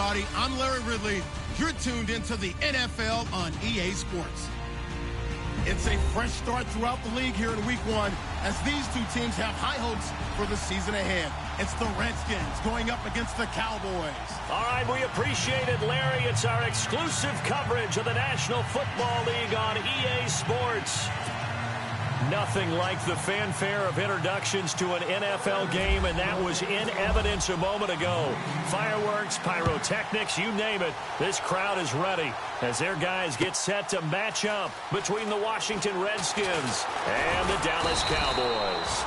everybody. I'm Larry Ridley. You're tuned into the NFL on EA Sports. It's a fresh start throughout the league here in Week 1 as these two teams have high hopes for the season ahead. It's the Redskins going up against the Cowboys. All right, we appreciate it, Larry. It's our exclusive coverage of the National Football League on EA Sports. Nothing like the fanfare of introductions to an NFL game, and that was in evidence a moment ago. Fireworks, pyrotechnics, you name it. This crowd is ready as their guys get set to match up between the Washington Redskins and the Dallas Cowboys.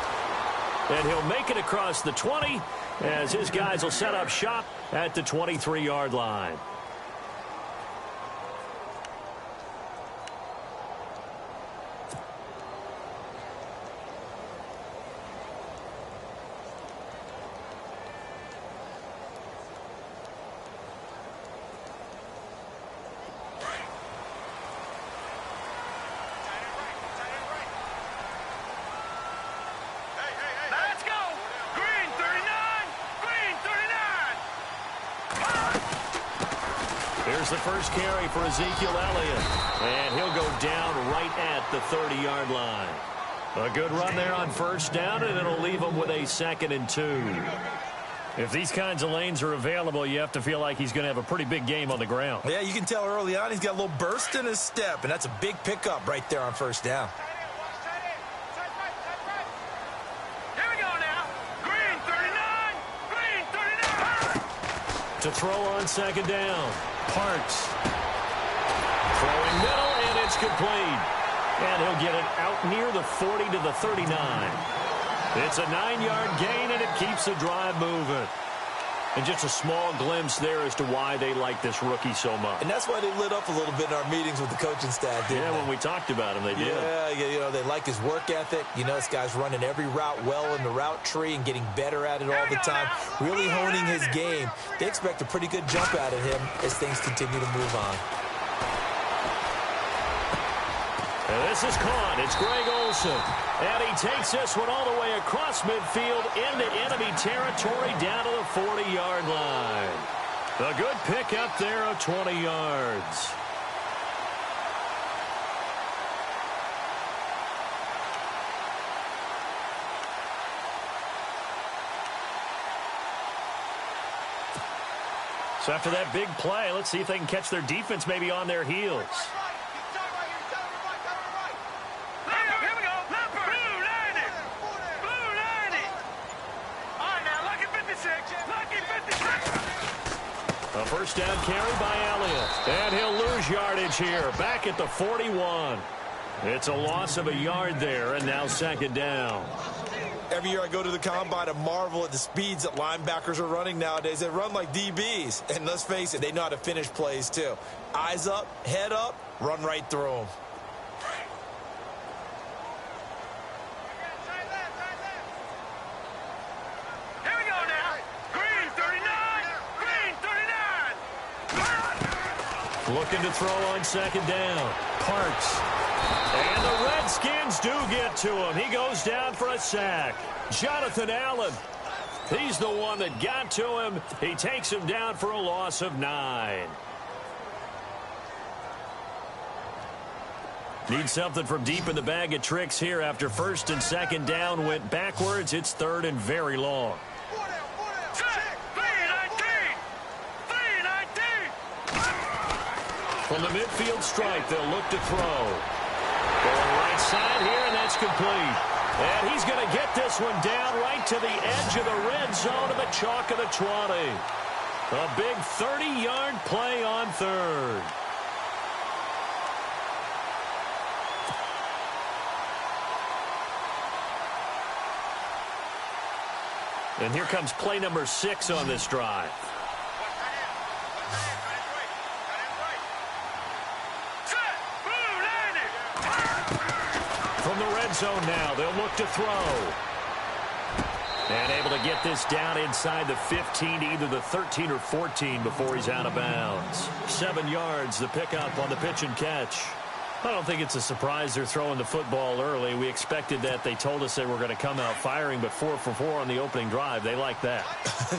And he'll make it across the 20 as his guys will set up shop at the 23-yard line. Here's the first carry for Ezekiel Elliott, and he'll go down right at the 30-yard line. A good run there on first down, and it'll leave him with a 2nd and 2. If these kinds of lanes are available, you have to feel like he's going to have a pretty big game on the ground. Yeah, you can tell early on he's got a little burst in his step, and that's a big pickup right there on first down. Here we go now. Green 39. Green 39. To throw on 2nd down. Parks. Throwing middle, and it's complete. And he'll get it out near the 40 to the 39. It's a 9-yard gain, and it keeps the drive moving. And just a small glimpse there as to why they like this rookie so much. And that's why they lit up a little bit in our meetings with the coaching staff, didn't they? When we talked about him, they did. Yeah, you know, they like his work ethic. You know, this guy's running every route well in the route tree and getting better at it all the time, really honing his game. They expect a pretty good jump out of him as things continue to move on. And this is caught. It's Greg Olsen. And he takes this one all the way across midfield into enemy territory down to the 40-yard line. A good pickup there of 20 yards. So after that big play, let's see if they can catch their defense maybe on their heels. A first down carry by Elliott. And he'll lose yardage here. Back at the 41. It's a loss of a yard there, and now 2nd down. Every year I go to the combine and marvel at the speeds that linebackers are running nowadays. They run like DBs. And let's face it, they know how to finish plays too. Eyes up, head up, run right through them. Looking to throw on 2nd down. Parks. And the Redskins do get to him. He goes down for a sack. Jonathan Allen. He's the one that got to him. He takes him down for a loss of 9. Need something from deep in the bag of tricks here after 1st and 2nd down went backwards. It's 3rd and very long. From the midfield stripe, they'll look to throw. Going right side here, and that's complete. And he's going to get this one down right to the edge of the red zone of the chalk of the 20. A big 30-yard play on 3rd. And here comes play number 6 on this drive. From the red zone now, they'll look to throw. And able to get this down inside the 15 to either the 13 or 14 before he's out of bounds. 7 yards, the pickup on the pitch and catch. I don't think it's a surprise they're throwing the football early. We expected that. They told us they were going to come out firing, but 4 for 4 on the opening drive. They like that.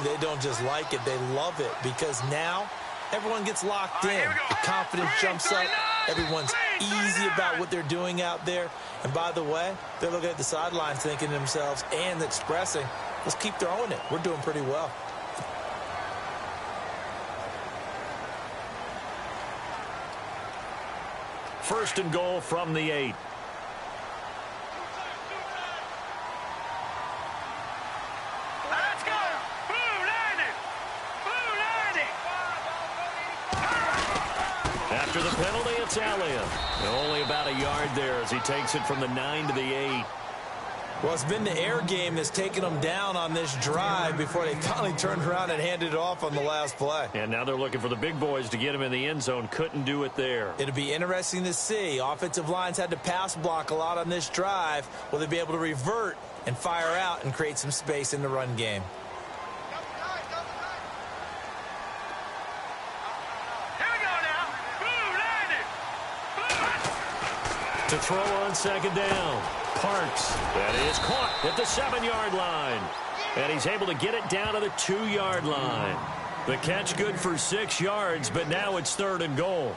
They don't just like it, they love it, because now everyone gets locked in. The confidence jumps up. Everyone's easy about what they're doing out there. And by the way, they're looking at the sidelines thinking to themselves and expressing, let's keep throwing it. We're doing pretty well. First and goal from the 8. Let's go! Blue landing! Blue landing! After the penalty, it's Elliott. Only about a yard there as he takes it from the 9 to the 8. Well, it's been the air game that's taken them down on this drive before they finally turned around and handed it off on the last play. And now they're looking for the big boys to get him in the end zone. Couldn't do it there. It'll be interesting to see. Offensive lines had to pass block a lot on this drive. Will they be able to revert and fire out and create some space in the run game? Here we go now! Blue landing! To throw on second down. Parks. That is caught at the 7-yard line. And he's able to get it down to the 2-yard line. The catch good for 6 yards, but now it's 3rd and goal.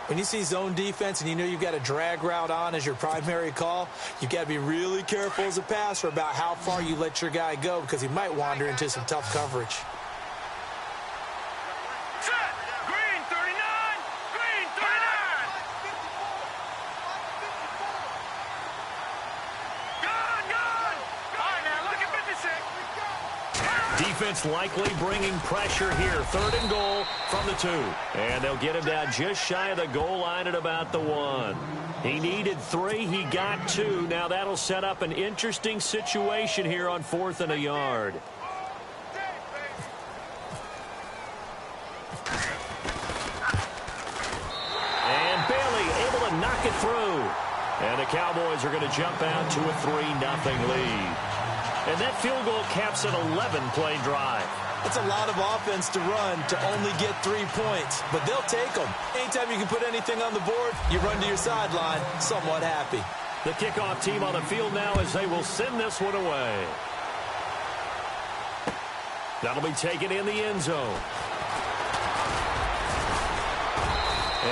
When you see zone defense and you know you've got a drag route on as your primary call, you've got to be really careful as a passer about how far you let your guy go because he might wander into some tough coverage. Set! Green 39! Green 39! Gone! Gone! All right, now look at 56. Defense likely bringing pressure here. 3rd and goal from the 2. And they'll get him down just shy of the goal line at about the 1. He needed 3. He got 2. Now that'll set up an interesting situation here on 4th and a yard. And Bailey able to knock it through. And the Cowboys are going to jump out to a 3-0 lead. And that field goal caps an 11-play drive. It's a lot of offense to run to only get 3 points, but they'll take them. Anytime you can put anything on the board, you run to your sideline somewhat happy. The kickoff team on the field now as they will send this one away. That'll be taken in the end zone.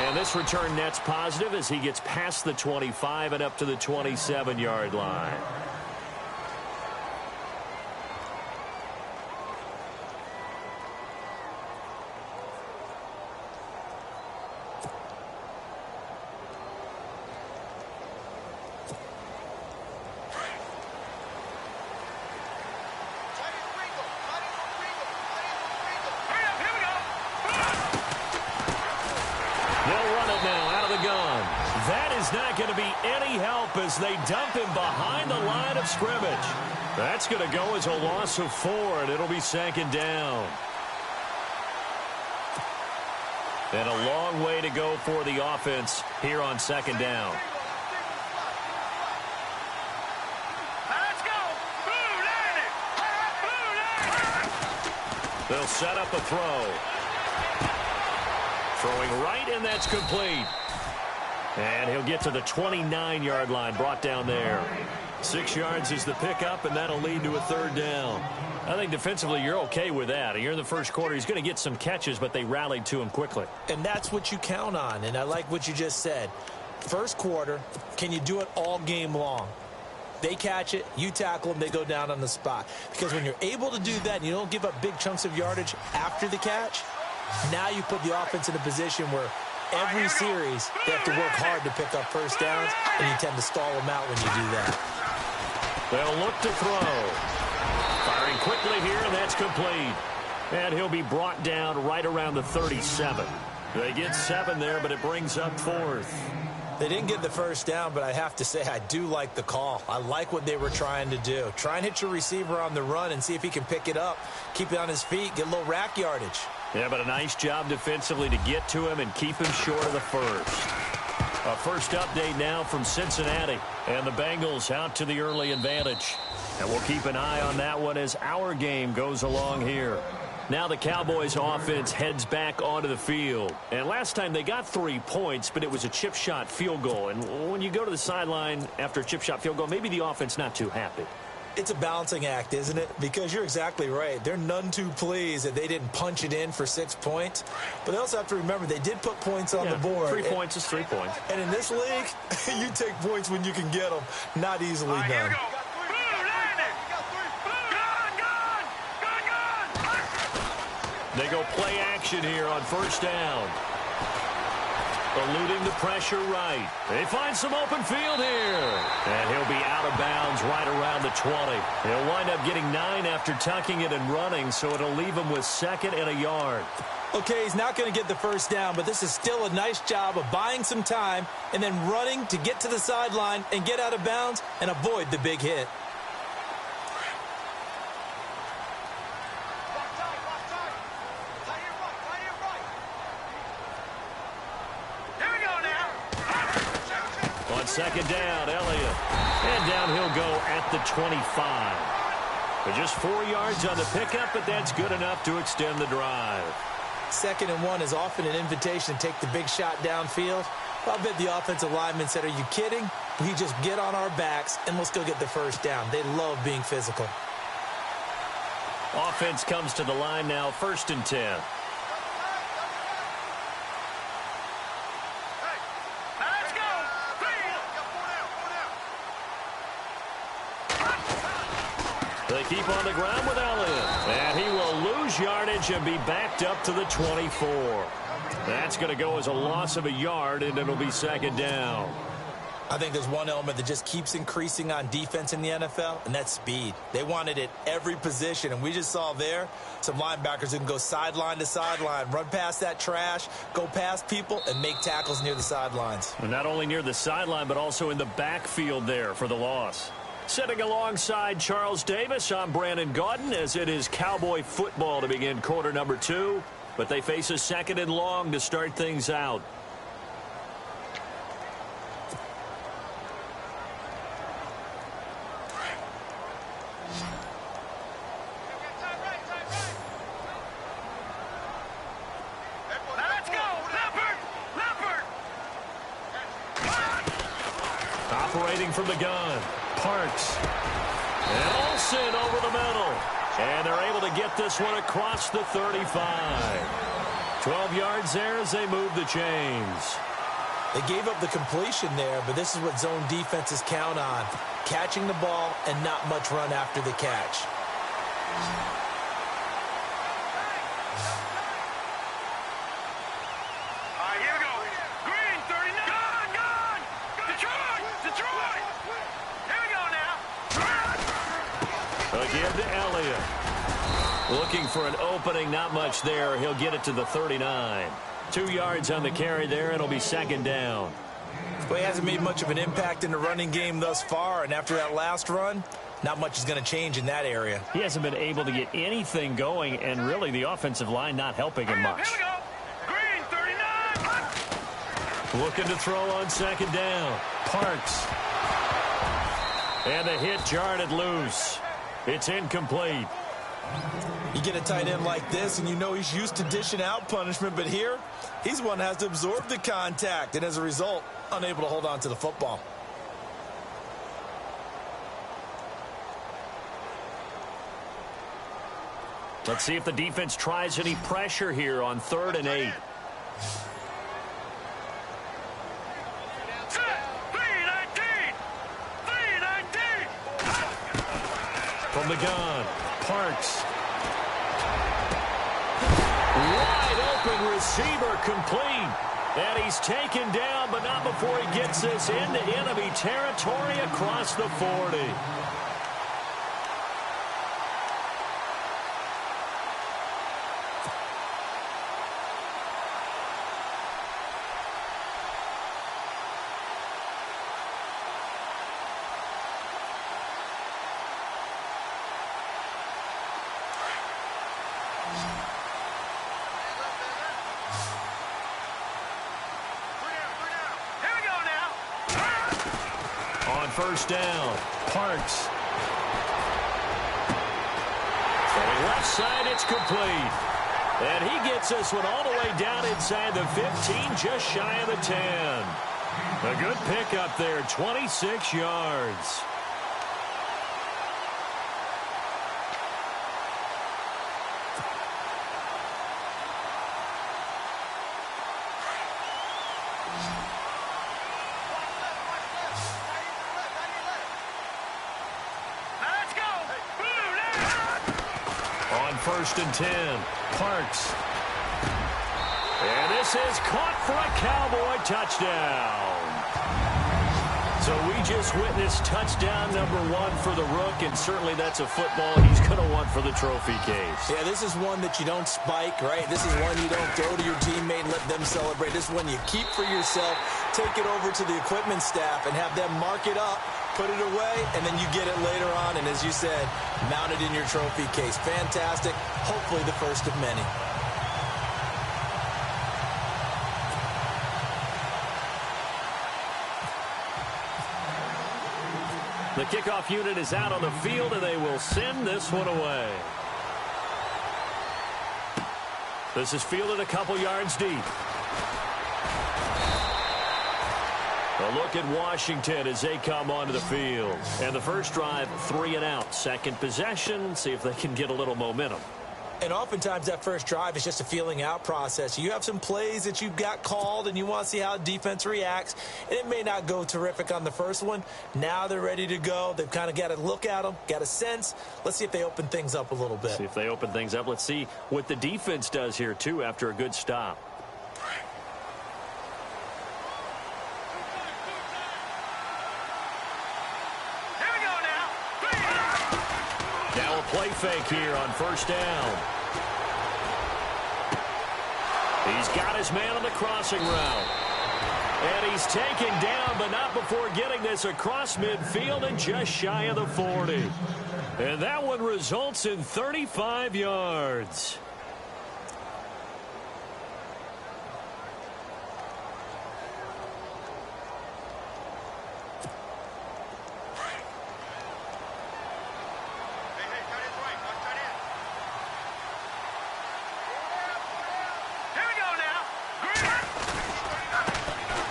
And this return net's positive as he gets past the 25 and up to the 27-yard line. Not going to be any help as they dump him behind the line of scrimmage. That's going to go as a loss of 4, and it'll be 2nd down. And a long way to go for the offense here on 2nd down. Let's go! Blue landing! Blue landing! They'll set up a throw. Throwing right, and that's complete. And he'll get to the 29-yard line, brought down there. 6 yards is the pickup, and that'll lead to a 3rd down. I think defensively you're okay with that. You're in the first quarter. He's going to get some catches, but they rallied to him quickly. And that's what you count on, and I like what you just said. First quarter, can you do it all game long? They catch it, you tackle them, they go down on the spot. Because when you're able to do that and you don't give up big chunks of yardage after the catch, now you put the offense in a position where every series, they have to work hard to pick up first downs, and you tend to stall them out when you do that. They'll look to throw. Firing quickly here, and that's complete. And he'll be brought down right around the 37. They get 7 there, but it brings up 4th. They didn't get the first down, but I have to say I do like the call. I like what they were trying to do. Try and hit your receiver on the run and see if he can pick it up, keep it on his feet, get a little rack yardage. Yeah, but a nice job defensively to get to him and keep him short of the first. A first update now from Cincinnati. And the Bengals out to the early advantage. And we'll keep an eye on that one as our game goes along here. Now the Cowboys offense heads back onto the field. And last time they got 3 points, but it was a chip shot field goal. And when you go to the sideline after a chip shot field goal, maybe the offense not too happy. It's a balancing act, isn't it? Because you're exactly right. They're none too pleased that they didn't punch it in for 6 points. But they also have to remember they did put points on the board. 3 points is 3 points. And in this league, you take points when you can get them. Not easily done. Here we go. They go play action here on first down. Eluding the pressure right. They find some open field here. And he'll be out of bounds right around the 20. He'll wind up getting 9 after tucking it and running, so it'll leave him with 2nd and a yard. Okay, he's not going to get the first down, but this is still a nice job of buying some time and then running to get to the sideline and get out of bounds and avoid the big hit. On 2nd down, Elliott. And down he'll go at the 25. But just 4 yards on the pickup, but that's good enough to extend the drive. 2nd and 1 is often an invitation to take the big shot downfield. I bet the offensive lineman said, are you kidding? We just get on our backs and we'll still get the first down. They love being physical. Offense comes to the line now, 1st and 10. They keep on the ground with Elliott. And he will lose yardage and be backed up to the 24. That's going to go as a loss of a yard, and it'll be 2nd down. I think there's one element that just keeps increasing on defense in the NFL, and that's speed. They want it at every position, and we just saw there some linebackers who can go sideline to sideline, run past that trash, go past people, and make tackles near the sidelines. And not only near the sideline, but also in the backfield there for the loss. Sitting alongside Charles Davis, I'm Brandon Gaudin, as it is Cowboy football to begin quarter number 2. But they face a 2nd and long to start things out. Operating from the gun, Parks. And Olsen over the middle. And they're able to get this one across the 35. 12 yards there as they move the chains. They gave up the completion there, but this is what zone defenses count on. Catching the ball and not much run after the catch. Here we go. Green, 39. Gone. Detroit. Here we go now. Again to Elliott. Looking for an opening, not much there. He'll get it to the 39. 2 yards on the carry there, and it'll be 2nd down. Well, he hasn't made much of an impact in the running game thus far, and after that last run, not much is going to change in that area. He hasn't been able to get anything going, and really the offensive line not helping him much. Here we go. Green, 39. Looking to throw on 2nd down. Parks. And the hit jarred it loose. It's incomplete. You get a tight end like this, and you know he's used to dishing out punishment, but here, he's the one that has to absorb the contact, and as a result, unable to hold on to the football. Let's see if the defense tries any pressure here on 3rd and 8. From the gun, Parks. Wide open receiver complete. And he's taken down, but not before he gets this into enemy territory across the 40. First down, Parks. They left side. It's complete. And he gets this one all the way down inside the 15, just shy of the 10. A good pickup there, 26 yards. First and 10. Parks. And this is caught for a Cowboy touchdown. So we just witnessed touchdown number 1 for the Rook, and certainly that's a football he's going to want for the trophy case. Yeah, this is one that you don't spike, right? This is one you don't throw to your teammate and let them celebrate. This is one you keep for yourself, take it over to the equipment staff, and have them mark it up, put it away, and then you get it later on, and as you said, mount it in your trophy case. Fantastic. Hopefully the first of many. The kickoff unit is out on the field, and they will send this one away. This is fielded a couple yards deep. A look at Washington as they come onto the field. And the first drive, 3 and out. Second possession, see if they can get a little momentum. And oftentimes that first drive is just a feeling out process. You have some plays that you've got called and you want to see how defense reacts. And it may not go terrific on the first one. Now they're ready to go. They've kind of got to look at them, got a sense. Let's see if they open things up a little bit. See if they open things up. Let's see what the defense does here, too, after a good stop. Now a play fake here on first down. He's got his man on the crossing route. And he's taken down, but not before getting this across midfield and just shy of the 40. And that one results in 35 yards.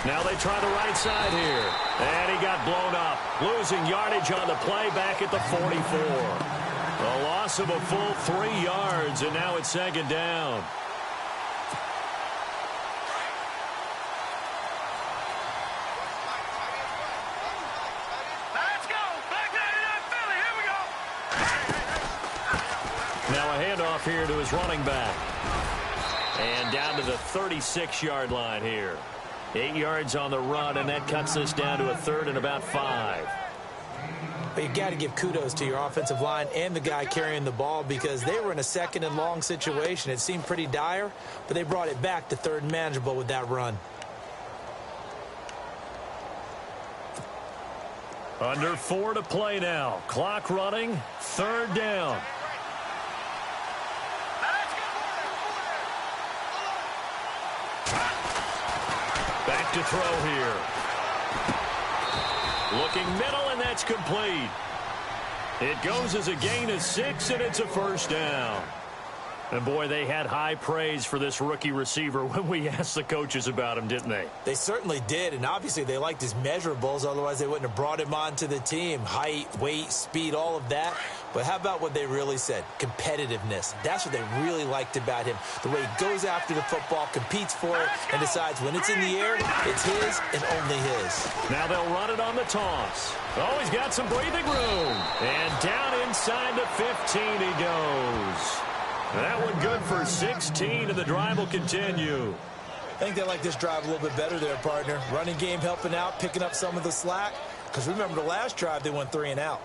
Now they try the right side here. And he got blown up. Losing yardage on the play back at the 44. A loss of a full 3 yards, and now it's second down. Let's go. Back to Philly. Here we go. Now a handoff here to his running back. And down to the 36-yard line here. 8 yards on the run, and that cuts this down to a third and about 5. But you got to give kudos to your offensive line and the guy carrying the ball because they were in a second and long situation. It seemed pretty dire, but they brought it back to third and manageable with that run. Under 4 to play now. Clock running. Third down. Back to throw here. Looking middle, and that's complete. It goes as a gain of 6, and it's a first down. And, boy, they had high praise for this rookie receiver when we asked the coaches about him, didn't they? They certainly did, and obviously they liked his measurables. Otherwise, they wouldn't have brought him onto the team. Height, weight, speed, all of that. But how about what they really said? Competitiveness. That's what they really liked about him. The way he goes after the football, competes for it, and decides when it's in the air, it's his and only his. Now they'll run it on the toss. Oh, he's got some breathing room. And down inside the 15 he goes. That one good for 16, and the drive will continue. I think they like this drive a little bit better there, partner. Running game helping out, picking up some of the slack. Because remember, the last drive, they went 3 and out.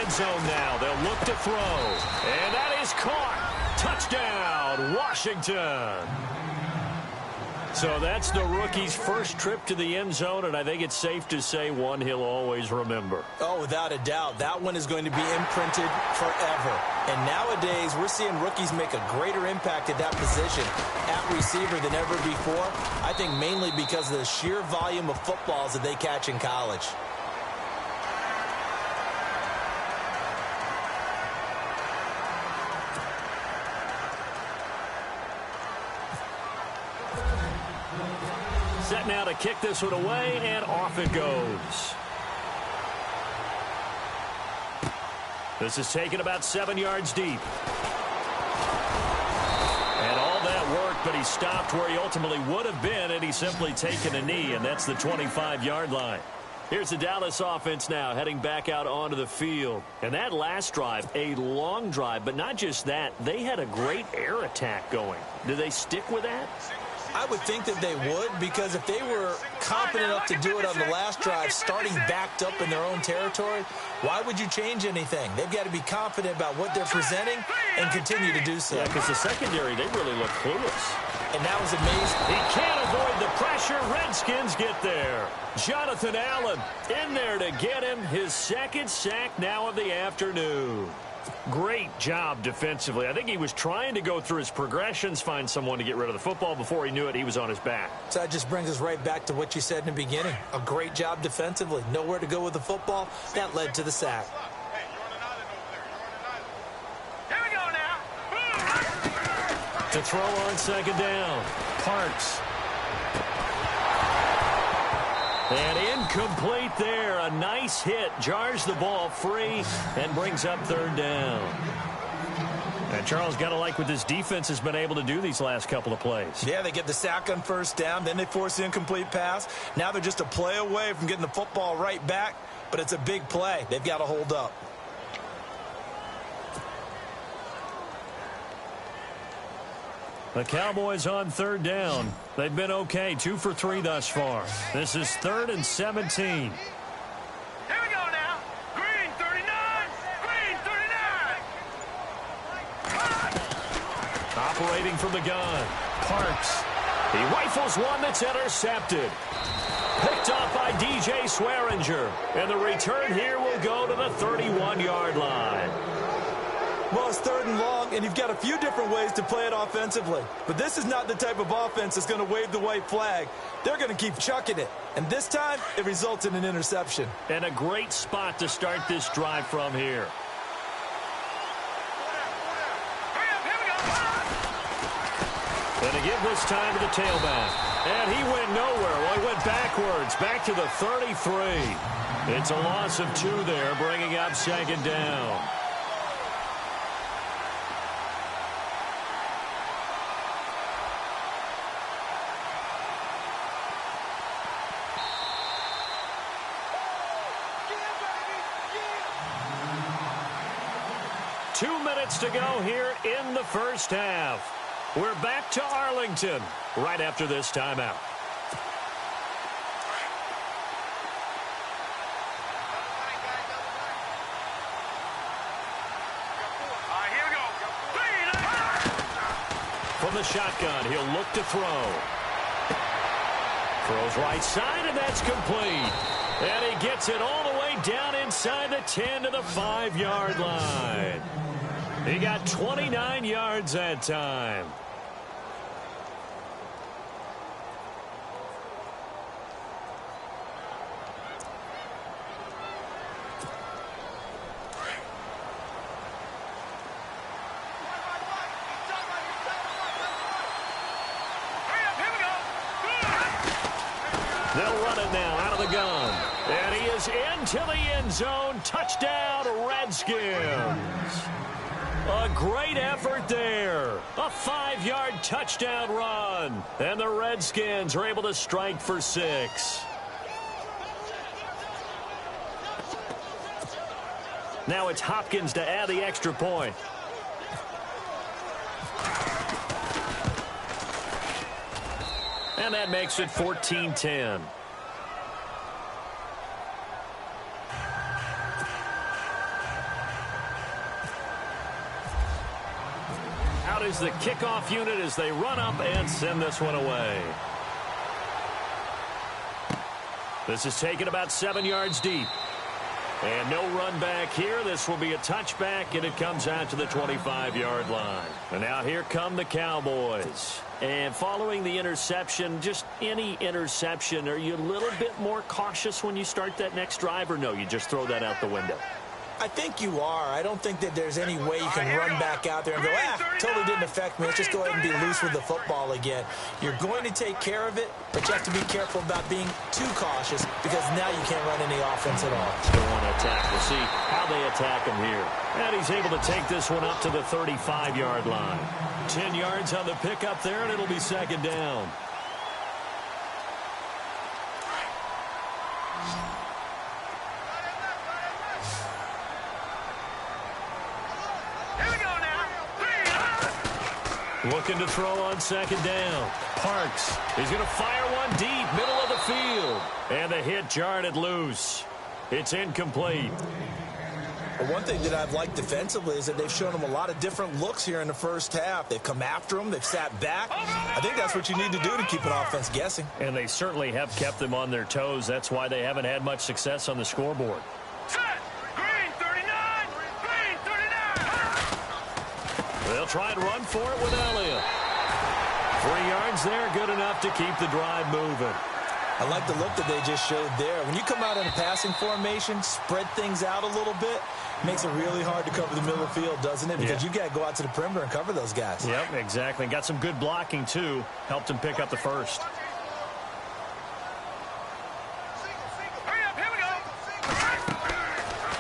Zone now. They'll look to throw. And that is caught. Touchdown, Washington. So that's the rookie's first trip to the end zone, and I think it's safe to say one he'll always remember. Oh, without a doubt. That one is going to be imprinted forever. And nowadays, we're seeing rookies make a greater impact at that position at receiver than ever before. I think mainly because of the sheer volume of footballs that they catch in college. Set now to kick this one away, and off it goes. This is taken about 7 yards deep. And all that work, but he stopped where he ultimately would have been, and he's simply taken a knee, and that's the 25-yard line. Here's the Dallas offense now heading back out onto the field. And that last drive, a long drive, but not just that, they had a great air attack going. Do they stick with that? I would think that they would, because if they were confident enough to do it on the last drive, starting backed up in their own territory, why would you change anything? They've got to be confident about what they're presenting and continue to do so. Yeah, because the secondary, they really look clueless. And that was amazing. He can't avoid the pressure. Redskins get there. Jonathan Allen in there to get him his second sack now of the afternoon. Great job defensively. I think he was trying to go through his progressions, find someone to get rid of the football. Before he knew it, he was on his back. So that just brings us right back to what you said in the beginning. A great job defensively. Nowhere to go with the football. That led to the sack. Here we go now. To throw on second down. Parks. And incomplete there. A nice hit. Jars the ball free and brings up third down. And Charles, got to like what this defense has been able to do these last couple of plays. Yeah, they get the sack on first down. Then they force the incomplete pass. Now they're just a play away from getting the football right back. But it's a big play. They've got to hold up. The Cowboys on third down. They've been okay, 2 for 3 thus far. This is 3rd and 17. Here we go now. Green 39. Green 39. Operating from the gun. Parks. He rifles one that's intercepted. Picked off by DJ Swearinger. And the return here will go to the 31-yard line. Well, it's 3rd and long, and you've got a few different ways to play it offensively. But this is not the type of offense that's going to wave the white flag. They're going to keep chucking it. And this time, it results in an interception. And a great spot to start this drive from here. And to give this time to the tailback. And he went nowhere. Well, he went backwards, back to the 33. It's a loss of 2 there, bringing up second down. To go here in the first half. We're back to Arlington right after this timeout. Here we go. From the shotgun, he'll look to throw. Throws right side, and that's complete. And he gets it all the way down inside the 10 to the 5-yard line. He got 29 yards that time. They'll run it now out of the gun. And he is into the end zone. Touchdown, Redskins. A great effort there. A 5-yard touchdown run. And the Redskins are able to strike for 6. Now it's Hopkins to add the extra point. And that makes it 14-10. Out is the kickoff unit as they run up and send this one away. This is taken about 7 yards deep. And no run back here. This will be a touchback, and it comes out to the 25-yard line. And now here come the Cowboys. And following the interception, just any interception, are you a little bit more cautious when you start that next drive, or no, you just throw that out the window? I think you are. I don't think that there's any way you can run back out there and go, totally didn't affect me. Let's just go ahead and be loose with the football again. You're going to take care of it, but you have to be careful about being too cautious because now you can't run any offense at all. Still want to attack. We'll see how they attack him here. And he's able to take this one up to the 35-yard line. 10 yards on the pickup there, and it'll be second down. Looking to throw on second down. Parks. He's going to fire one deep, middle of the field. And the hit jarred it loose. It's incomplete. Well, one thing that I've liked defensively is that they've shown him a lot of different looks here in the first half. They've come after him. They've sat back. I think that's what you need to do to keep an offense guessing. And they certainly have kept them on their toes. That's why they haven't had much success on the scoreboard. They'll try and run for it with Elliott. 3 yards there, good enough to keep the drive moving. I like the look that they just showed there. When you come out in a passing formation, spread things out a little bit, makes it really hard to cover the middle of the field, doesn't it? Because you got to go out to the perimeter and cover those guys. Yep, exactly. Got some good blocking, too. Helped him pick up the first.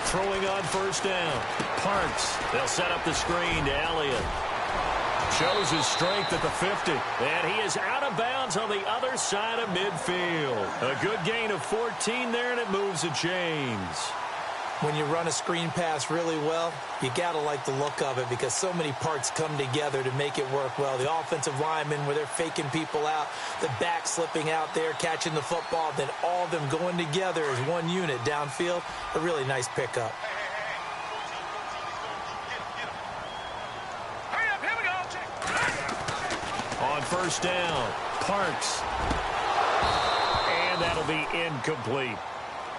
Throwing on first down. Parks. They'll set up the screen to Elliott. Shows his strength at the 50. And he is out of bounds on the other side of midfield. A good gain of 14 there, and it moves the chains. When you run a screen pass really well, you got to like the look of it because so many parts come together to make it work well. The offensive linemen, where they're faking people out, the back slipping out there, catching the football, then all of them going together as one unit downfield. A really nice pickup. On first down, Parks. And that'll be incomplete.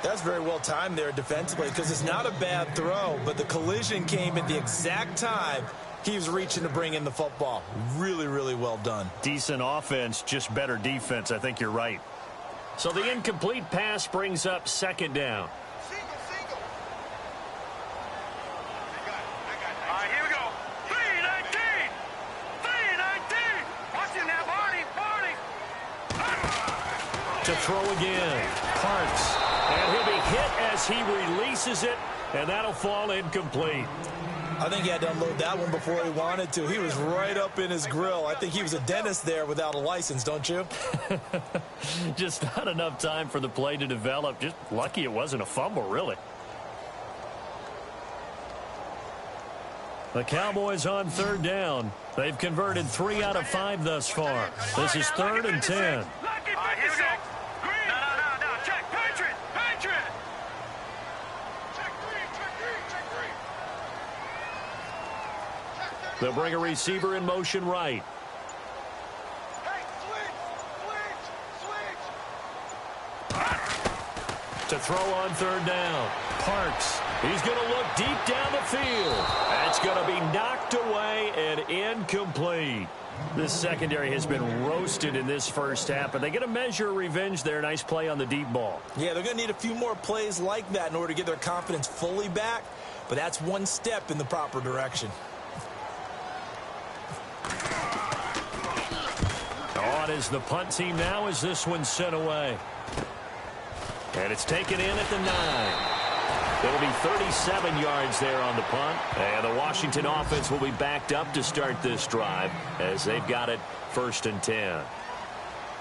That's very well timed there defensively because it's not a bad throw, but the collision came at the exact time he was reaching to bring in the football. Really, really well done. Decent offense, just better defense. I think you're right. So the incomplete pass brings up second down. Here we go. 319. 319. Watch it now, Barney. To throw again. Parks. And he'll be hit as he releases it, and that'll fall incomplete. I think he had to unload that one before he wanted to. He was right up in his grill. I think he was a dentist there without a license, don't you? Just not enough time for the play to develop. Just lucky it wasn't a fumble, really. The Cowboys on third down. They've converted 3 out of 5 thus far. This is 3rd and 10. Here we go. No. Check. Patriot. Check three. They'll bring a receiver in motion right. Hey, switch. To throw on third down. Parks. He's going to look deep down the field. That's going to be knocked away and incomplete. This secondary has been roasted in this first half, but they get a measure of revenge there. Nice play on the deep ball. Yeah, they're going to need a few more plays like that in order to get their confidence fully back, but that's one step in the proper direction. On is the punt team now as this one's sent away. And it's taken in at the 9. It'll be 37 yards there on the punt. And the Washington offense will be backed up to start this drive as they've got it 1st and 10.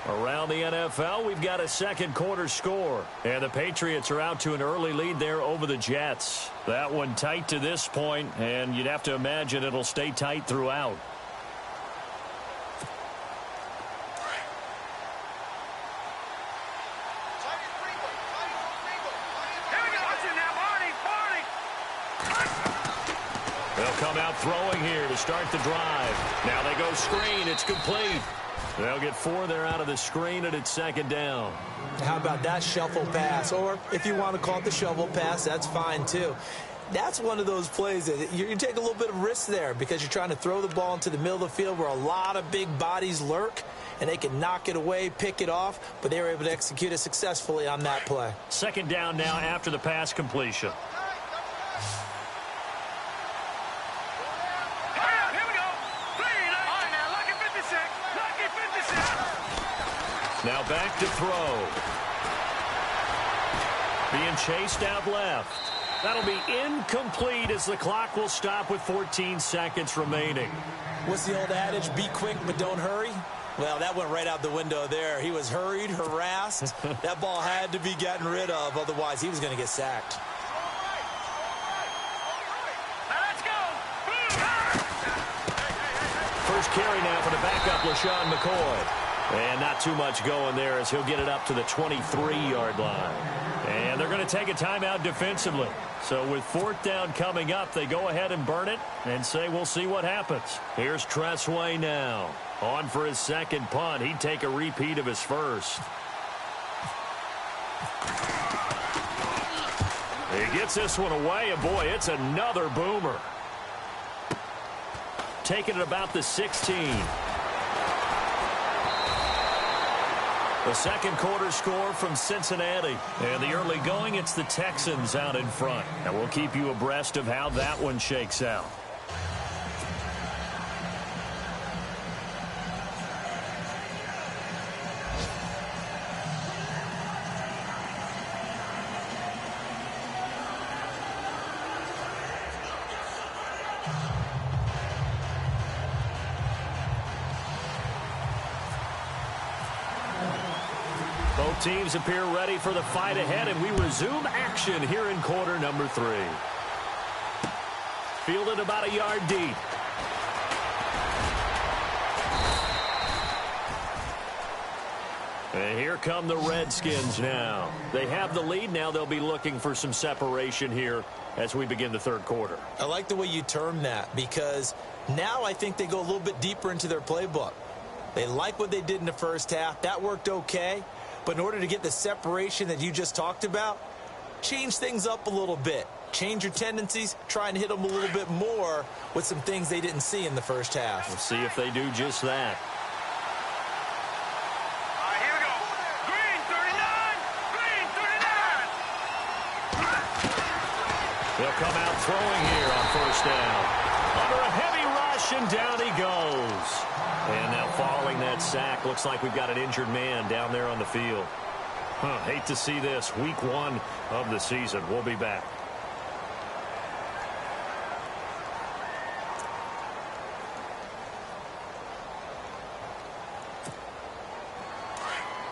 Around the NFL, we've got a second quarter score. And the Patriots are out to an early lead there over the Jets. That one tight to this point, and you'd have to imagine it'll stay tight throughout. They'll come out throwing here to start the drive. Now they go screen. It's complete. They'll get 4 there out of the screen, and it's second down. How about that shuffle pass? Or if you want to call it the shovel pass, that's fine too. That's one of those plays that you take a little bit of risk there because you're trying to throw the ball into the middle of the field where a lot of big bodies lurk, and they can knock it away, pick it off, but they were able to execute it successfully on that play. Second down now after the pass completion. Here we go. All right, now, lucky 56. Lucky 56. Now back to throw. Being chased out left. That'll be incomplete as the clock will stop with 14 seconds remaining. What's the old adage? Be quick, but don't hurry. Well, that went right out the window there. He was hurried, harassed. That ball had to be gotten rid of. Otherwise, he was going to get sacked. Now let's go. First carry now for the backup, LaShawn McCoy. And not too much going there as he'll get it up to the 23-yard line. And they're going to take a timeout defensively. So with 4th down coming up, they go ahead and burn it and say we'll see what happens. Here's Tressway now. On for his second punt. He'd take a repeat of his first. He gets this one away, and boy, it's another boomer. Taking it about the 16. The second quarter score from Cincinnati. And the early going, it's the Texans out in front. And we'll keep you abreast of how that one shakes out. Both teams appear ready for the fight ahead, and we resume action here in quarter number 3. Fielded about a yard deep. And here come the Redskins now. They have the lead. Now they'll be looking for some separation here as we begin the third quarter. I like the way you term that because now I think they go a little bit deeper into their playbook. They like what they did in the first half. That worked okay. But in order to get the separation that you just talked about, change things up a little bit. Change your tendencies. Try and hit them a little bit more with some things they didn't see in the first half. We'll see if they do just that. All right, here we go. Green 39. Green 39. They'll come out throwing here on first down. Under a heavy rush, and down he goes. And now following that sack, looks like we've got an injured man down there on the field. Hate to see this. Week 1 of the season. We'll be back.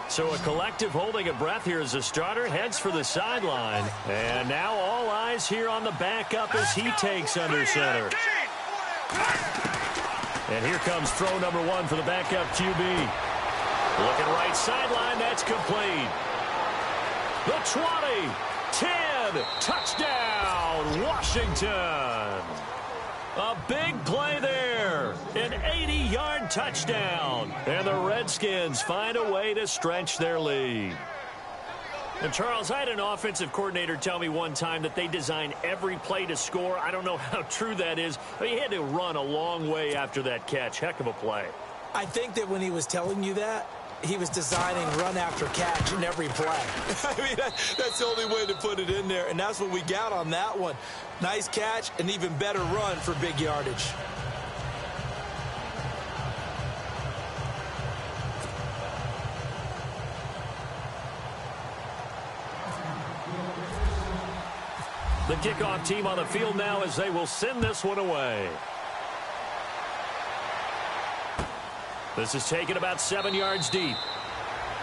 So a collective holding of breath here as the starter heads for the sideline. And now all eyes here on the backup as he takes under center. And here comes throw number 1 for the backup QB. Looking right sideline, that's complete. The 20, 10, touchdown, Washington. A big play there, an 80-yard touchdown. And the Redskins find a way to stretch their lead. And, Charles, I had an offensive coordinator tell me one time that they design every play to score. I don't know how true that is, but he had to run a long way after that catch. Heck of a play. I think that when he was telling you that, he was designing run after catch in every play. I mean, that's the only way to put it in there, and that's what we got on that one. Nice catch, an even better run for big yardage. The kickoff team on the field now as they will send this one away. This is taken about 7 yards deep.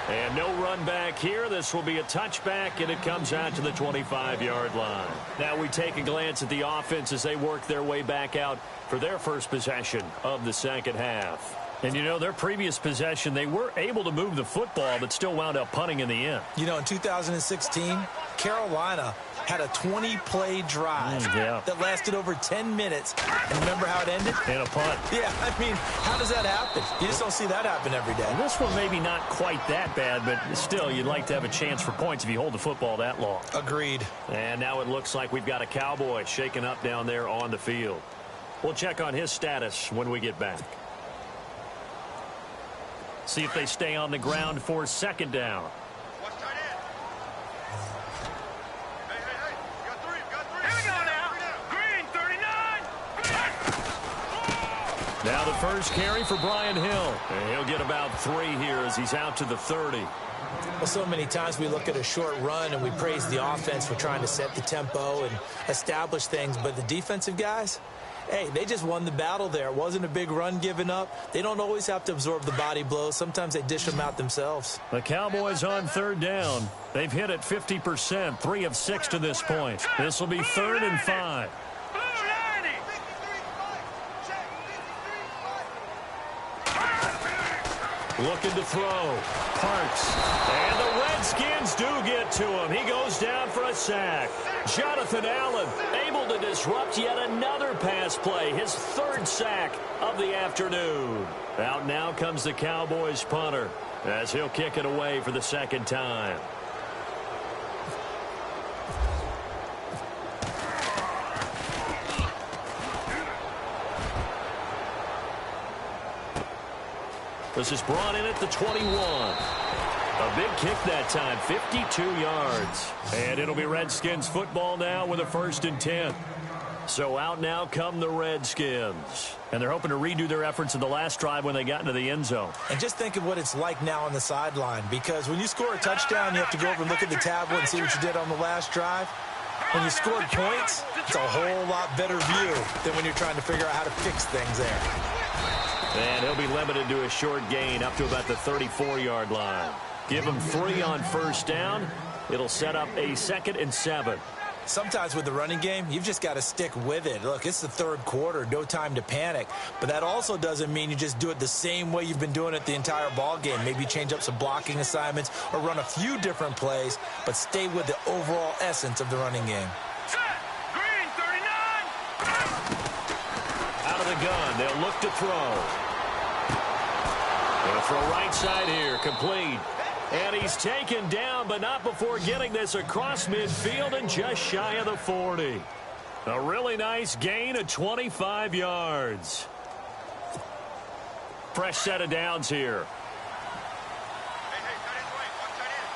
And no run back here. This will be a touchback, and it comes out to the 25-yard line. Now we take a glance at the offense as they work their way back out for their first possession of the second half. And, you know, their previous possession, they were able to move the football, but still wound up punting in the end. You know, in 2016, Carolina had a 20-play drive that lasted over 10 minutes. And remember how it ended? In a punt. Yeah, I mean, how does that happen? You just don't see that happen every day. This one maybe not quite that bad, but still, you'd like to have a chance for points if you hold the football that long. Agreed. And now it looks like we've got a Cowboy shaken up down there on the field. We'll check on his status when we get back. See if they stay on the ground for second down. Watch tight end. Hey. You got three. Here we go now. Green, 39. Now the first carry for Brian Hill. And he'll get about 3 here as he's out to the 30. Well, so many times we look at a short run and we praise the offense for trying to set the tempo and establish things. But the defensive guys, hey, they just won the battle there. It wasn't a big run given up. They don't always have to absorb the body blows. Sometimes they dish them out themselves. The Cowboys on third down. They've hit it 50%, 3 of 6 to this point. This will be 3rd and 5. Looking to throw. Parks. And the Redskins do get to him. He goes down for a sack. Jonathan Allen able to disrupt yet another pass play. His 3rd sack of the afternoon. Out now comes the Cowboys punter as he'll kick it away for the 2nd time. This is brought in at the 21. A big kick that time, 52 yards. And it'll be Redskins football now with a 1st and 10. So out now come the Redskins. And they're hoping to redo their efforts in the last drive when they got into the end zone. And just think of what it's like now on the sideline. Because when you score a touchdown, you have to go over and look at the tablet and see what you did on the last drive. When you scored points, it's a whole lot better view than when you're trying to figure out how to fix things there. And he'll be limited to a short gain up to about the 34-yard line. Give him 3 on 1st down. It'll set up a 2nd and 7. Sometimes with the running game, you've just got to stick with it. Look, it's the 3rd quarter, no time to panic. But that also doesn't mean you just do it the same way you've been doing it the entire ball game. Maybe change up some blocking assignments or run a few different plays, but stay with the overall essence of the running game. Green, 39. Out of the gun, they'll look to throw. They'll throw right side here, complete. And he's taken down, but not before getting this across midfield and just shy of the 40. A really nice gain of 25 yards. Fresh set of downs here. Hey, tight end's right. Watch tight end.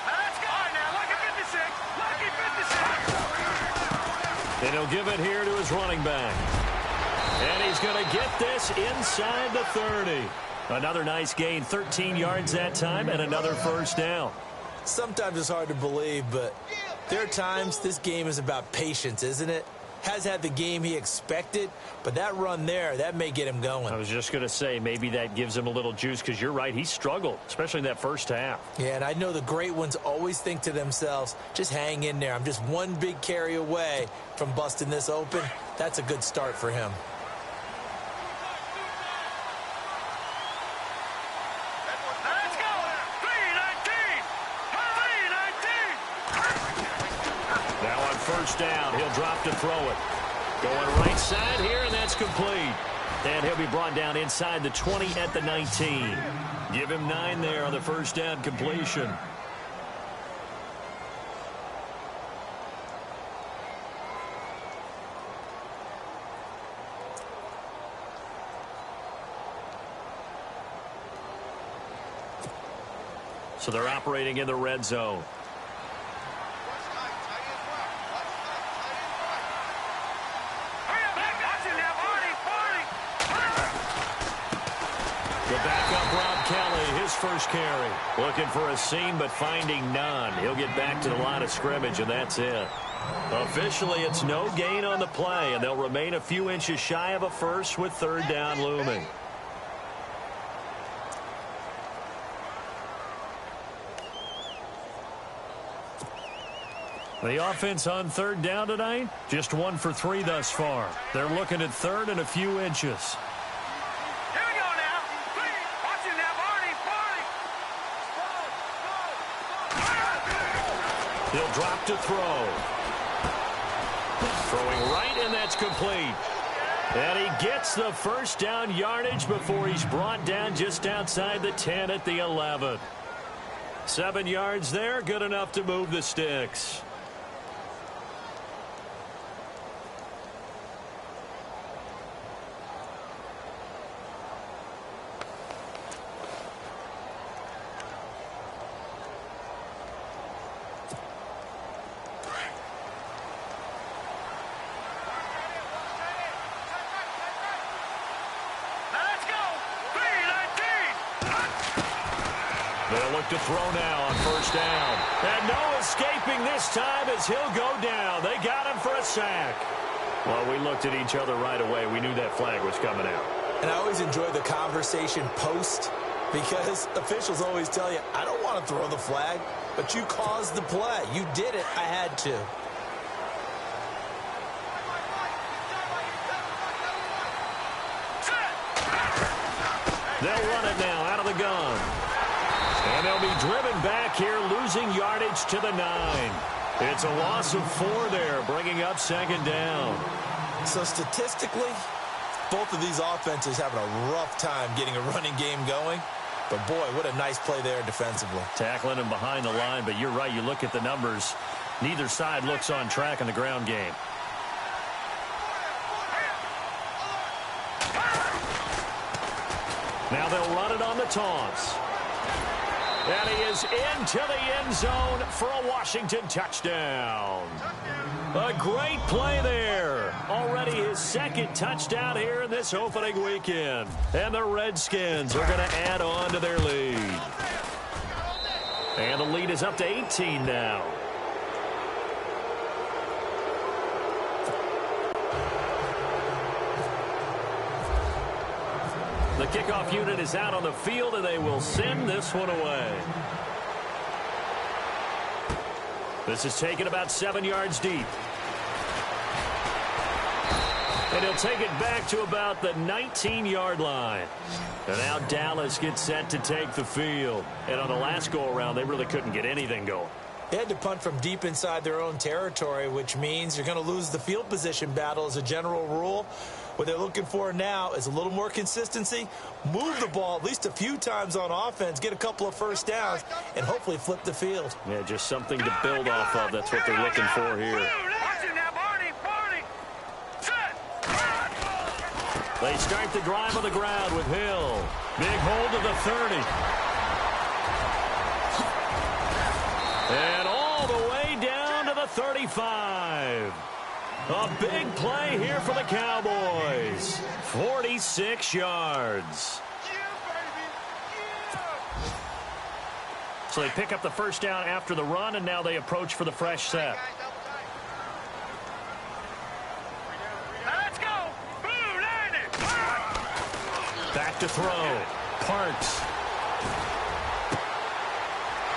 Let's go. All right, now, lucky 56. Lucky 56. And he'll give it here to his running back. And he's going to get this inside the 30. Another nice gain, 13 yards that time, and another 1st down. Sometimes it's hard to believe, but there are times this game is about patience, isn't it? Has had the game he expected, but that run there, that may get him going. I was just going to say, maybe that gives him a little juice, because you're right, he struggled, especially in that 1st half. Yeah, and I know the great ones always think to themselves, just hang in there. I'm just one big carry away from busting this open. That's a good start for him. Let's go. 3-19. Now on 1st down, he'll drop to throw it. Going right side here, and that's complete. And he'll be brought down inside the 20 at the 19. Give him 9 there on the 1st down completion. So they're operating in the red zone. The backup, Rob Kelly, his 1st carry. Looking for a seam, but finding none. He'll get back to the line of scrimmage, and that's it. Officially, it's no gain on the play, and they'll remain a few inches shy of a 1st with 3rd down looming. The offense on 3rd down tonight, just 1 for 3 thus far. They're looking at 3rd and a few inches. Here we go now. Watch it now, Barney. He'll drop to throw. Throwing right, and that's complete. And he gets the first down yardage before he's brought down just outside the 10 at the 11. 7 yards there, good enough to move the sticks. They'll look to throw now on first down. And no escaping this time as he'll go down. They got him for a sack. Well, we looked at each other right away. We knew that flag was coming out. And I always enjoy the conversation post because officials always tell you, I don't want to throw the flag, but you caused the play. You did it. I had to. They'll run it now out of the gun. And they'll be driven back here, losing yardage to the 9. It's a loss of 4 there, bringing up second down. So statistically, both of these offenses having a rough time getting a running game going. But, boy, what a nice play there defensively. Tackling him behind the line, but you're right. You look at the numbers. Neither side looks on track in the ground game. Now they'll run it on the toss. And he is into the end zone for a Washington touchdown. A great play there. Already his second touchdown here in this opening weekend. And the Redskins are going to add on to their lead. And the lead is up to 18 now. The kickoff unit is out on the field, and they will send this one away. This is taken about 7 yards deep. And he'll take it back to about the 19-yard line. And now Dallas gets set to take the field. And on the last go-around, they really couldn't get anything going. They had to punt from deep inside their own territory, which means you're going to lose the field position battle as a general rule. What they're looking for now is a little more consistency, move the ball at least a few times on offense, get a couple of first downs, and hopefully flip the field. Yeah, just something to build off of. That's what they're looking for here. They start the drive on the ground with Hill. Big hold of the 30. And all the way down to the 35. A big play here for the Cowboys. 46 yards. So they pick up the first down after the run, and now they approach for the fresh set. Let's go. Blue line it. Back to throw. Parks.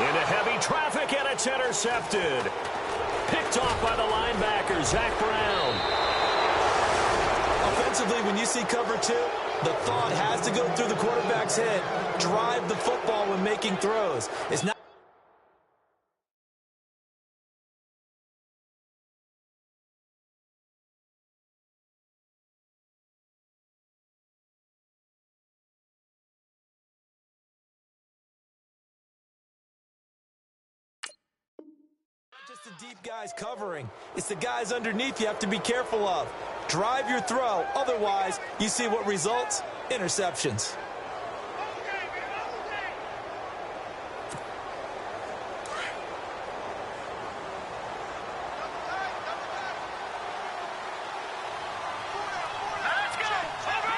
Into heavy traffic, and it's intercepted. Picked off by the linebacker, Zach Brown. Offensively, when you see cover 2, the thought has to go through the quarterback's head. Drive the football when making throws. It's not just the deep guys covering. It's the guys underneath you have to be careful of. Drive your throw. Otherwise, you see what results? Interceptions. Let's go. Over.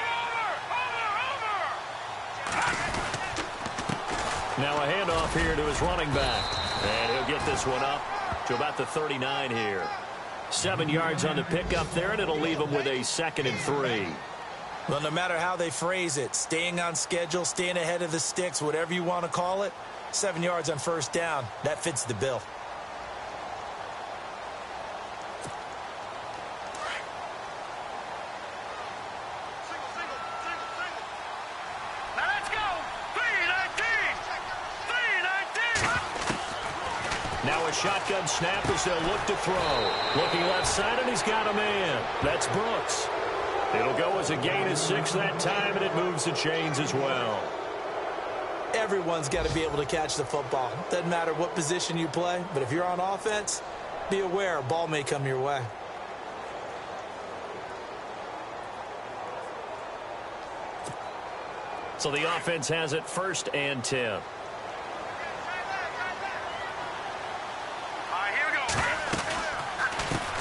Now a handoff here to his running back. And he'll get this one up to about the 39 here. 7 yards on the pickup there, and it'll leave him with a 2nd and 3. Well, no matter how they phrase it, staying on schedule, staying ahead of the sticks, whatever you want to call it, 7 yards on first down, that fits the bill. Let's go. 319. 319. Now a a shotgun snap as they'll look to throw. Looking left side, and he's got a man. That's Brooks. It'll go as a gain of 6 that time, and it moves the chains as well. Everyone's got to be able to catch the football. Doesn't matter what position you play, but if you're on offense, be aware a ball may come your way. So the offense has it 1st and 10.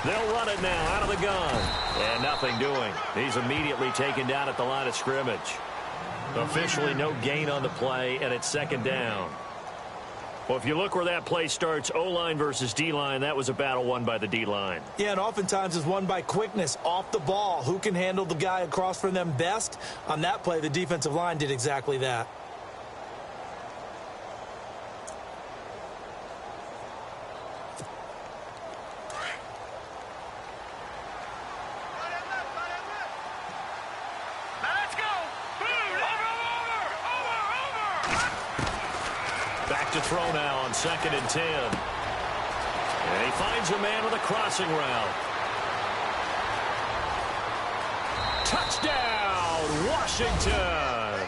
They'll run it now out of the gun. And nothing doing. He's immediately taken down at the line of scrimmage. Officially no gain on the play, and it's 2nd down. Well, if you look where that play starts, O-line versus D-line, that was a battle won by the D-line. Yeah, and oftentimes it's won by quickness off the ball. Who can handle the guy across from them best? On that play, the defensive line did exactly that. Throw now on 2nd and 10. And he finds a man with a crossing route. Touchdown, Washington.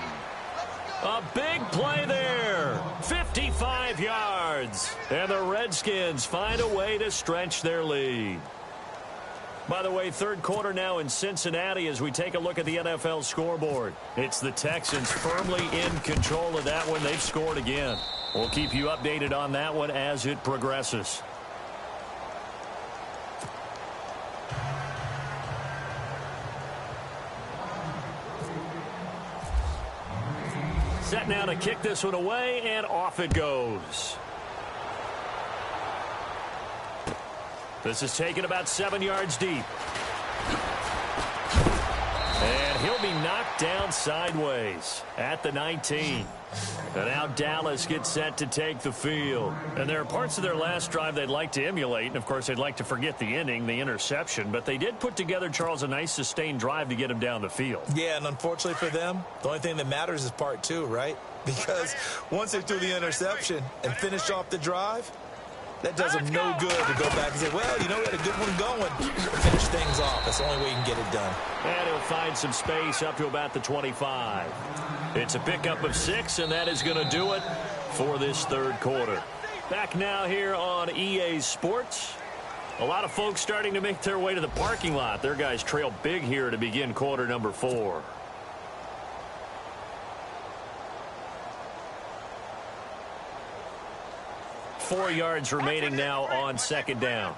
A big play there. 55 yards. And the Redskins find a way to stretch their lead. By the way, 3rd quarter now in Cincinnati as we take a look at the NFL scoreboard. It's the Texans firmly in control of that one. They've scored again. We'll keep you updated on that one as it progresses. Set now to kick this one away, and off it goes. This is taken about 7 yards deep. And he'll be knocked down sideways at the 19. And now Dallas gets set to take the field. And there are parts of their last drive they'd like to emulate. And, of course, they'd like to forget the ending, the interception. But they did put together, Charles, a nice sustained drive to get him down the field. Yeah, and unfortunately for them, the only thing that matters is part 2, right? Because once they threw the interception and finished off the drive, that does them no good to go back and say, well, you know, we had a good one going. Finish things off. That's the only way you can get it done. And he'll find some space up to about the 25. It's a pickup of 6, and that is going to do it for this 3rd quarter. Back now here on EA Sports. A lot of folks starting to make their way to the parking lot. Their guys trail big here to begin quarter number 4. Four yards remaining now on 2nd down.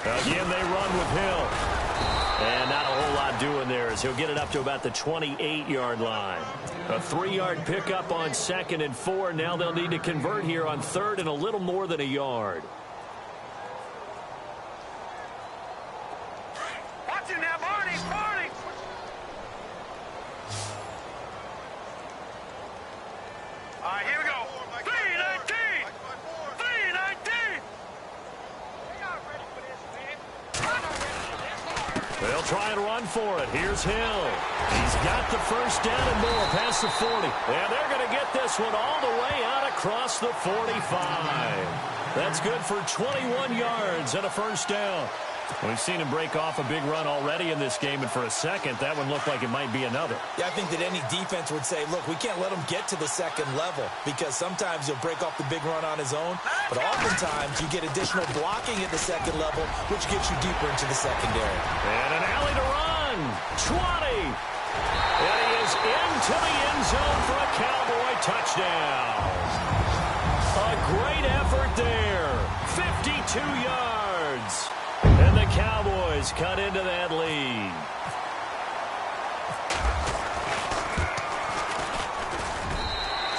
Again, they run with Hill. And not a whole lot doing there as he'll get it up to about the 28-yard line. A 3-yard pickup on 2nd and 4. Now they'll need to convert here on 3rd and a little more than a yard. Watch it now, Barney! All right, here we go. 319! 319! They'll try and run for it. Here's Hill. He's got the 1st down and more past the 40. And they're going to get this one all the way out across the 45. That's good for 21 yards and a 1st down. We've seen him break off a big run already in this game, and for a second, that one looked like it might be another. Yeah, I think that any defense would say, look, we can't let him get to the 2nd level because sometimes he'll break off the big run on his own, but oftentimes you get additional blocking at the 2nd level, which gets you deeper into the secondary. And an alley to run. 20. And he is into the end zone for a Cowboy touchdown. A great effort there. 52 yards. And the Cowboys cut into that lead.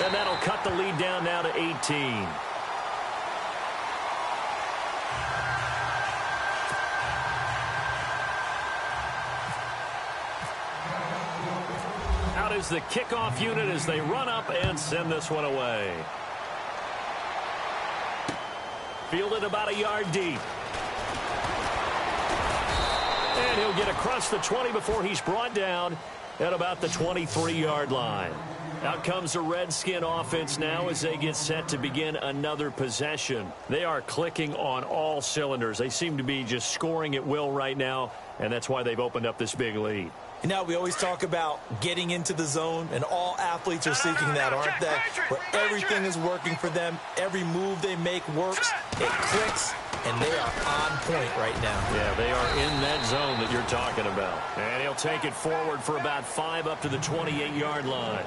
And that'll cut the lead down now to 18. Out is the kickoff unit as they run up and send this one away. Fielded about a yard deep. And he'll get across the 20 before he's brought down at about the 23-yard line. Out comes the Redskin offense now as they get set to begin another possession. They are clicking on all cylinders. They seem to be just scoring at will right now, and that's why they've opened up this big lead. You know, we always talk about getting into the zone, and all athletes are seeking that, aren't they? Where everything is working for them, every move they make works, it clicks, and they are on point right now. Yeah, they are in that zone that you're talking about. And he'll take it forward for about 5 up to the 28-yard line.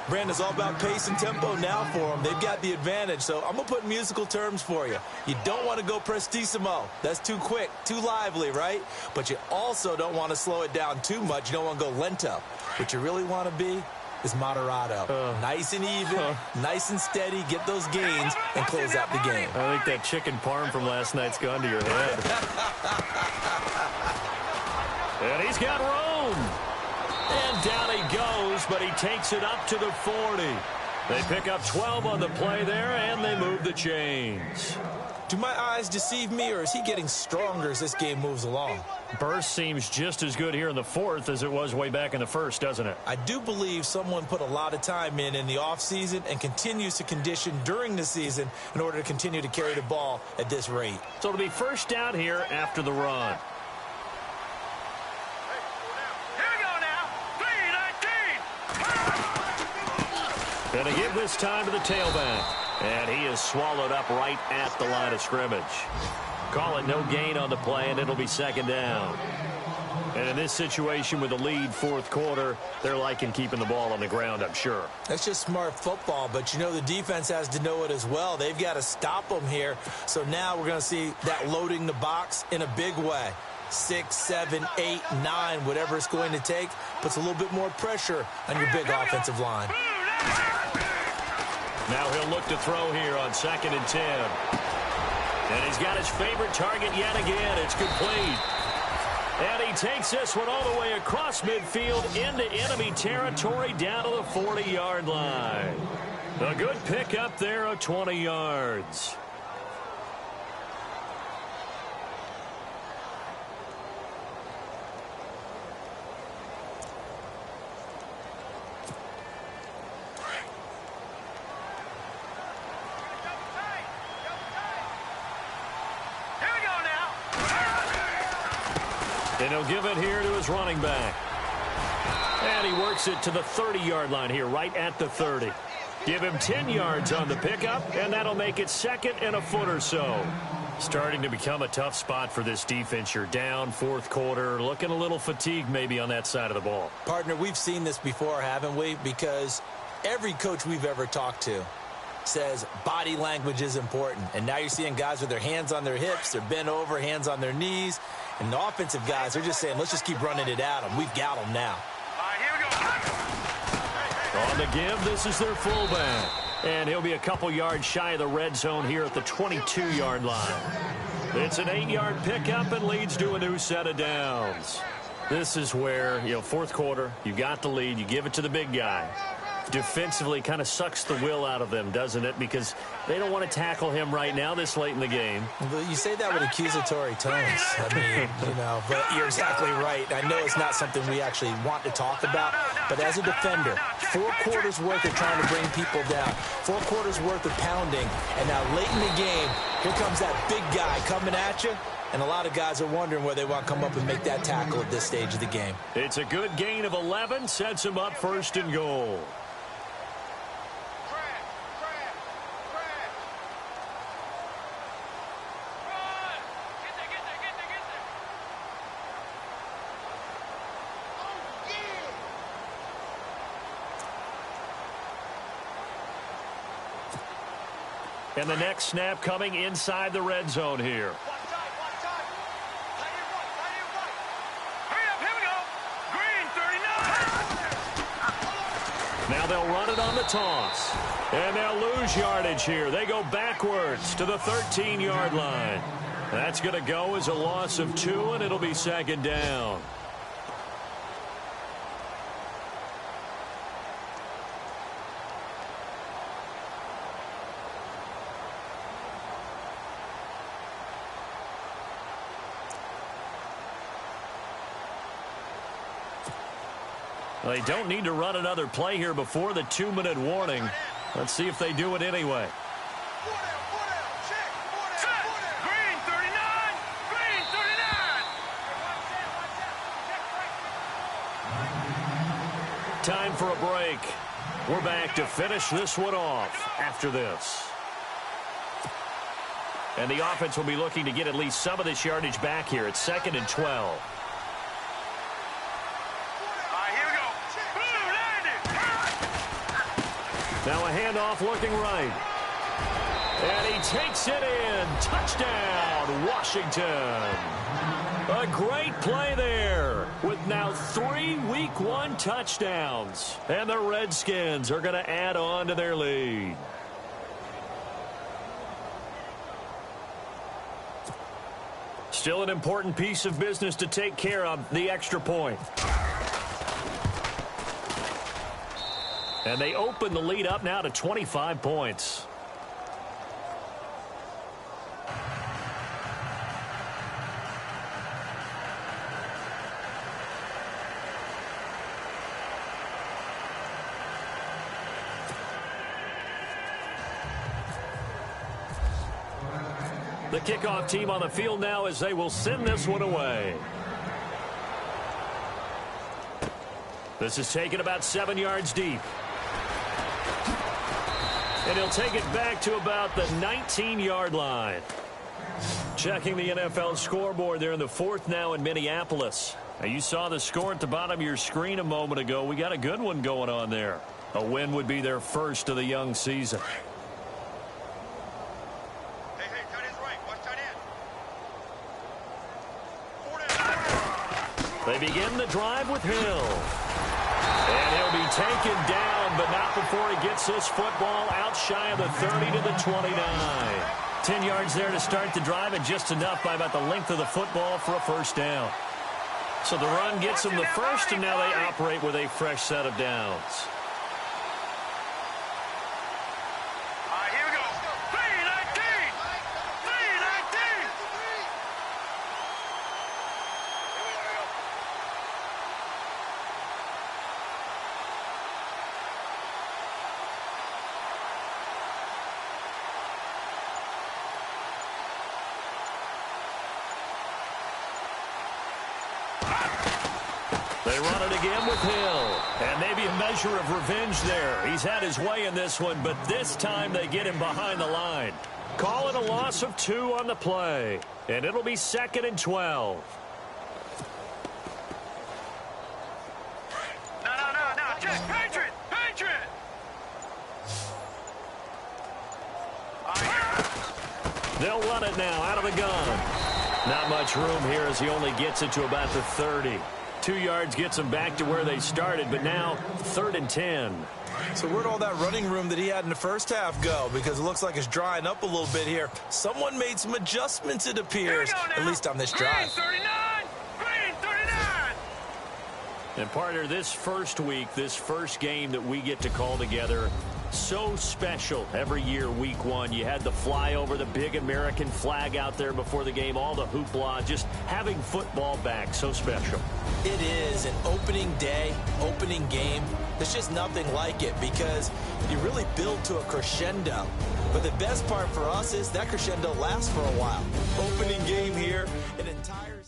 Brandon, it's all about pace and tempo now for them. They've got the advantage, so I'm going to put musical terms for you. You don't want to go prestissimo. That's too quick, too lively, right? But you also don't want to slow it down too much. You don't want to go lento. What you really want to be is moderato. Nice and even, nice and steady, get those gains, and close out the game. I think that chicken parm from last night's gone to your head. And he's got room. And down he goes, but he takes it up to the 40. They pick up 12 on the play there, and they move the chains. Do my eyes deceive me, or is he getting stronger as this game moves along? Burst seems just as good here in the fourth as it was way back in the first, doesn't it? I do believe someone put a lot of time in the offseason and continues to condition during the season in order to continue to carry the ball at this rate. So it'll be first down here after the run. Going to give this time to the tailback. And he is swallowed up right at the line of scrimmage. Call it no gain on the play, and it'll be second down. And in this situation with the lead fourth quarter, they're liking keeping the ball on the ground, I'm sure. That's just smart football, but you know the defense has to know it as well. They've got to stop them here. So now we're going to see that loading the box in a big way. 6, 7, 8, 9, whatever it's going to take, puts a little bit more pressure on your big offensive line. Now he'll look to throw here on 2nd and 10. And he's got his favorite target yet again. It's complete. And he takes this one all the way across midfield into enemy territory down to the 40-yard line. A good pickup there of 20 yards. And he'll give it here to his running back. And he works it to the 30-yard line here, right at the 30. Give him 10 yards on the pickup, and that'll make it 2nd and a foot or so. Starting to become a tough spot for this defense. You're down fourth quarter, looking a little fatigued maybe on that side of the ball. Partner, we've seen this before, haven't we? Because every coach we've ever talked to says body language is important. And now you're seeing guys with their hands on their hips, they're bent over, hands on their knees. And the offensive guys are just saying, let's just keep running it at them. We've got them now. All right, here we go. On the give, this is their fullback. And he'll be a couple yards shy of the red zone here at the 22-yard line. It's an 8-yard pickup and leads to a new set of downs. This is where, fourth quarter, you got the lead, you give it to the big guy. Defensively kind of sucks the will out of them, doesn't it? Because they don't want to tackle him right now this late in the game. You say that with accusatory tones. I mean, but you're exactly right. I know it's not something we actually want to talk about, but as a defender, 4 quarters worth of trying to bring people down, 4 quarters worth of pounding, and now late in the game, here comes that big guy coming at you, and a lot of guys are wondering where they want to come up and make that tackle at this stage of the game. It's a good gain of 11, sets him up 1st and goal. And the next snap coming inside the red zone here. Hurry up, here we go. Green, 39. Now they'll run it on the toss. And they'll lose yardage here. They go backwards to the 13-yard line. That's going to go as a loss of 2, and it'll be 2nd down. They don't need to run another play here before the 2-minute warning. Let's see if they do it anyway. Set. Green 39. Green 39. Time for a break. We're back to finish this one off after this. And the offense will be looking to get at least some of this yardage back here. It's 2nd and 12. All right, here we go. Boom, landed. Now a handoff looking right. And he takes it in. Touchdown, Washington. A great play there with now 3 Week 1 touchdowns. And the Redskins are going to add on to their lead. Still an important piece of business to take care of, the extra point. And they open the lead up now to 25 points. The kickoff team on the field now as they will send this one away. This is taken about 7 yards deep. And he'll take it back to about the 19-yard line. Checking the NFL scoreboard there in the 4th now in Minneapolis. Now you saw the score at the bottom of your screen a moment ago. We got a good one going on there. A win would be their first of the young season. They begin the drive with Hill. And he'll be taken down, but not before he gets this football out shy of the 30 to the 29. 10 yards there to start the drive, and just enough by about the length of the football for a first down. So the run gets them the first, and now they operate with a fresh set of downs. They run it again with Hill. And maybe a measure of revenge there. He's had his way in this one, but this time they get him behind the line. Call it a loss of 2 on the play. And it'll be 2nd and 12. No. Check. Patriot. They'll run it now out of the gun. Not much room here as he only gets it to about the 30. 2 yards gets them back to where they started, but now 3rd and 10. So where'd all that running room that he had in the first half go? Because it looks like it's drying up a little bit here. Someone made some adjustments, it appears, at least on this drive. Green 39. And partner, this first week, this first game that we get to call together, so special every year, week 1. You had the flyover, the big American flag out there before the game, all the hoopla, just having football back, so special. It is an opening day, opening game. There's just nothing like it because you really build to a crescendo. But the best part for us is that crescendo lasts for a while. Opening game here, an entire